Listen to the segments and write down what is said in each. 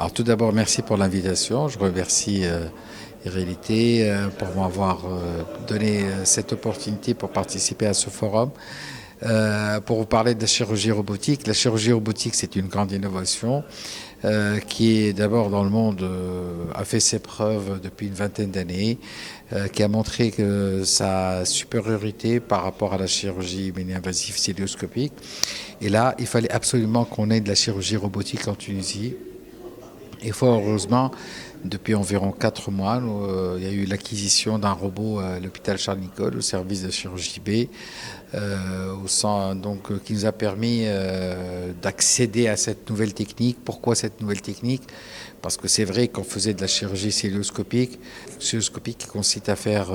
Alors tout d'abord, merci pour l'invitation. Je remercie Irréalité pour m'avoir donné cette opportunité pour participer à ce forum. Pour vous parler de la chirurgie robotique, la chirurgie robotique c'est une grande innovation qui est d'abord dans le monde a fait ses preuves depuis une vingtaine d'années, qui a montré que sa supériorité par rapport à la chirurgie mini-invasive célioscopique. Et là, il fallait absolument qu'on ait de la chirurgie robotique en Tunisie. Et fort heureusement, depuis environ 4 mois, il y a eu l'acquisition d'un robot à l'hôpital Charles-Nicolle, au service de chirurgie B, qui nous a permis d'accéder à cette nouvelle technique. Pourquoi cette nouvelle technique? Parce que c'est vrai qu'on faisait de la chirurgie célioscopique qui consiste à faire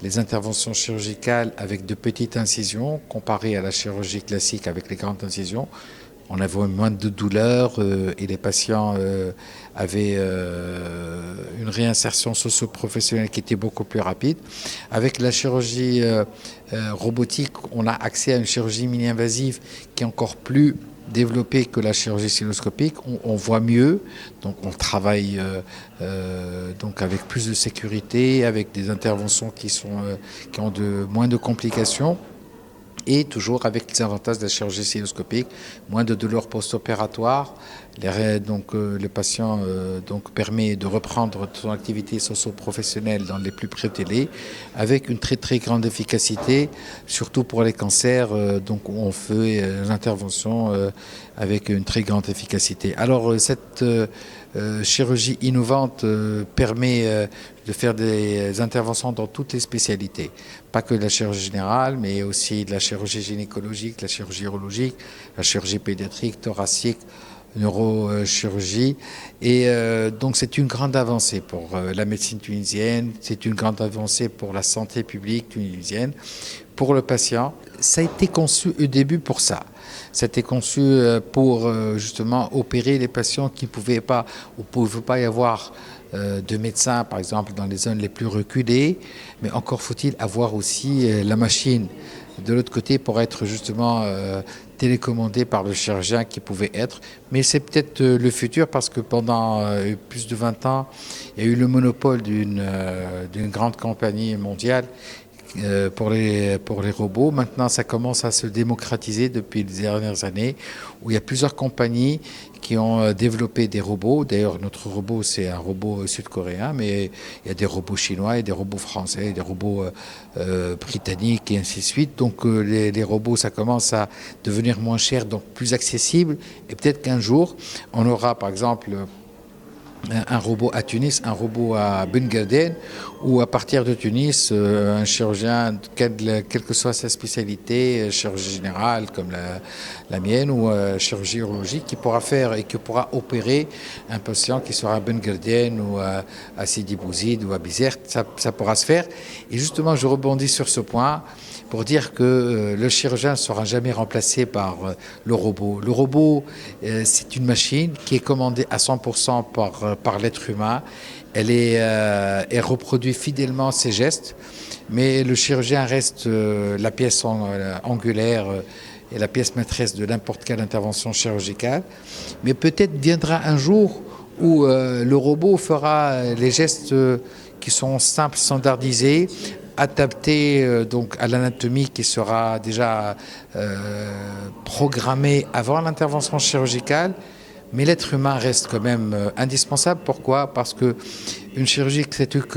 les interventions chirurgicales avec de petites incisions, comparées à la chirurgie classique avec les grandes incisions. On avait moins de douleur et les patients avaient une réinsertion socio-professionnelle qui était beaucoup plus rapide. Avec la chirurgie robotique, on a accès à une chirurgie mini-invasive qui est encore plus développée que la chirurgie cystoscopique. On voit mieux, donc on travaille donc avec plus de sécurité, avec des interventions qui ont moins de complications. Et toujours avec les avantages de la chirurgie cystoscopique, moins de douleurs post-opératoires. Le patient permet de reprendre son activité socio-professionnelle dans les plus près délais, avec une très très grande efficacité, surtout pour les cancers. Donc on fait les interventions avec une très grande efficacité. Alors cette chirurgie innovante permet de faire des interventions dans toutes les spécialités. Pas que de la chirurgie générale, mais aussi de la chirurgie gynécologique, la chirurgie urologique, la chirurgie pédiatrique, thoracique, neurochirurgie. Et donc c'est une grande avancée pour la médecine tunisienne, c'est une grande avancée pour la santé publique tunisienne, pour le patient. Ça a été conçu au début pour ça. C'était conçu pour justement opérer les patients qui ne pouvaient pas ou ne pouvaient pas y avoir de médecins, par exemple, dans les zones les plus reculées. Mais encore faut-il avoir aussi la machine de l'autre côté pour être justement télécommandé par le chirurgien qui pouvait être. Mais c'est peut-être le futur parce que pendant plus de 20 ans, il y a eu le monopole d'une grande compagnie mondiale pour les robots. Maintenant, ça commence à se démocratiser depuis les dernières années, où il y a plusieurs compagnies qui ont développé des robots. D'ailleurs, notre robot, c'est un robot sud-coréen, mais il y a des robots chinois, et des robots français, des robots britanniques, et ainsi de suite. Donc, les robots, ça commence à devenir moins cher, donc plus accessible. Et peut-être qu'un jour, on aura, par exemple, un robot à Tunis, un robot à Ben Gaden, ou à partir de Tunis, un chirurgien, quelle que soit sa spécialité, chirurgie générale comme la mienne, ou chirurgie urologique, qui pourra faire et qui pourra opérer un patient qui sera à Ben Gaden ou à Sidi Bouzid ou à Bizerte, ça pourra se faire. Et justement, je rebondis sur ce point pour dire que le chirurgien ne sera jamais remplacé par le robot. Le robot, c'est une machine qui est commandée à 100% par l'être humain. Elle reproduit fidèlement ses gestes, mais le chirurgien reste la pièce angulaire et la pièce maîtresse de n'importe quelle intervention chirurgicale. Mais peut-être viendra un jour où le robot fera les gestes qui sont simples, standardisés, adapté donc à l'anatomie qui sera déjà programmée avant l'intervention chirurgicale, mais l'être humain reste quand même indispensable. Pourquoi? Parce que une chirurgie,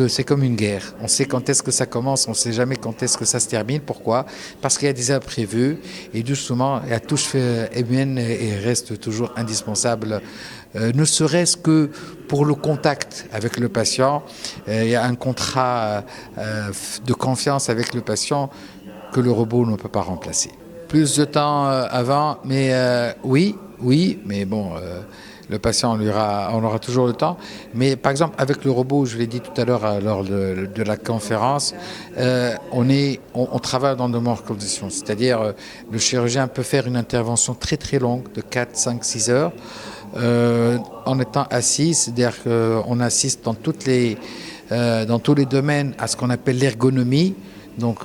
c'est comme une guerre. On sait quand est-ce que ça commence, on ne sait jamais quand est-ce que ça se termine. Pourquoi? Parce qu'il y a des imprévus et justement, la touche humaine reste toujours indispensable. Ne serait-ce que pour le contact avec le patient. Il y a un contrat de confiance avec le patient que le robot ne peut pas remplacer. Plus de temps avant, mais oui, mais bon, le patient, on aura toujours le temps. Mais par exemple, avec le robot, je l'ai dit tout à l'heure lors de la conférence, on travaille dans de bonnes conditions. C'est-à-dire, le chirurgien peut faire une intervention très très longue, de 4, 5, 6 heures, en étant assis. C'est-à-dire qu'on assiste dans tous les domaines à ce qu'on appelle l'ergonomie. Donc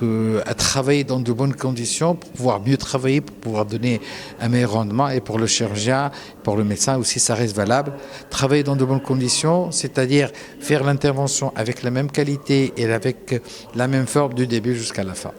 à travailler dans de bonnes conditions pour pouvoir mieux travailler, pour pouvoir donner un meilleur rendement. Et pour le chirurgien, pour le médecin aussi, ça reste valable. Travailler dans de bonnes conditions, c'est-à-dire faire l'intervention avec la même qualité et avec la même forme du début jusqu'à la fin.